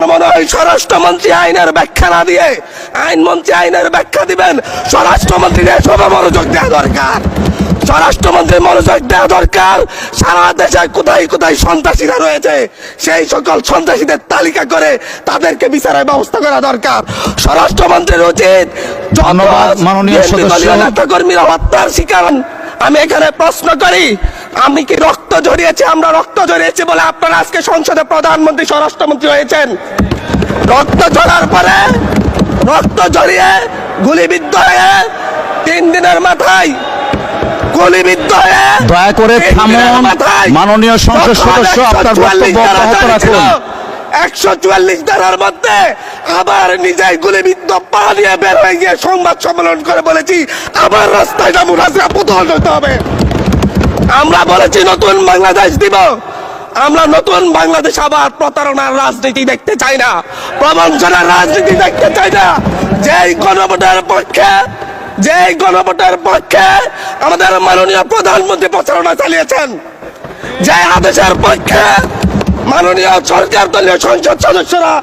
মনে হয় স্বরাষ্ট্রমন্ত্রী আইনের ব্যাখ্যা না দিয়ে আইনমন্ত্রী আইনের ব্যাখ্যা দিবেন। স্বরাষ্ট্রমন্ত্রীর এসবে মনোযোগ দেওয়া দরকার। স্বরাষ্ট্রমন্ত্রীর মনোযোগ দেওয়া দরকার। সারা দেশে কোথায় কোথায় সন্ত্রাসীরা রয়েছে সেই সকল সন্ত্রাসীদের তালিকা করে তাদেরকে বিচারের ব্যবস্থা করা দরকার। স্বরাষ্ট্রমন্ত্রীর উচিত ধন্যবাদ মাননীয় সদস্য। নেতাকর্মীরা হত্যার শিকার। আমি এখানে প্রশ্ন করি, আমি কি রক্ত ঝরিয়েছি? আমরা রক্ত ঝরিয়েছি বলে আপনারা আজকে সংসদে প্রধানমন্ত্রী স্বরাষ্ট্রমন্ত্রী হয়েছেন। রক্ত ঝরার পরে রক্ত ঝরিয়ে গুলিবিদ্ধ হয়ে 3 দিনের মাথায় গুলিবিদ্ধ হয়ে দয়া করে থামুন। মাননীয় সংসদ সদস্য আপনার বক্তব্য অব্যাহত রাখুন। 144 ধারার মধ্যে আবার নিজেই গুলিবিদ্ধ পা নিয়ে বের হয়ে গিয়ে সংবাদ সম্মেলন করে বলেছি আবার রাস্তায় নামুন, হাসিনা পতন হতে হবে। আমরা বলেছি নতুন বাংলাদেশ দিব। আমরা নতুন বাংলাদেশ আবার প্রতারণার রাজনীতি দেখতে চাই না, প্রবঞ্চনার রাজনীতি দেখতে চাই না। যেই গণভোটের পক্ষে আমাদের মাননীয় প্রধানমন্ত্রী প্রচারণা চালিয়েছেন, যে আদেশের পক্ষে মাননীয় সরকার দলীয় সংসদ সদস্যরা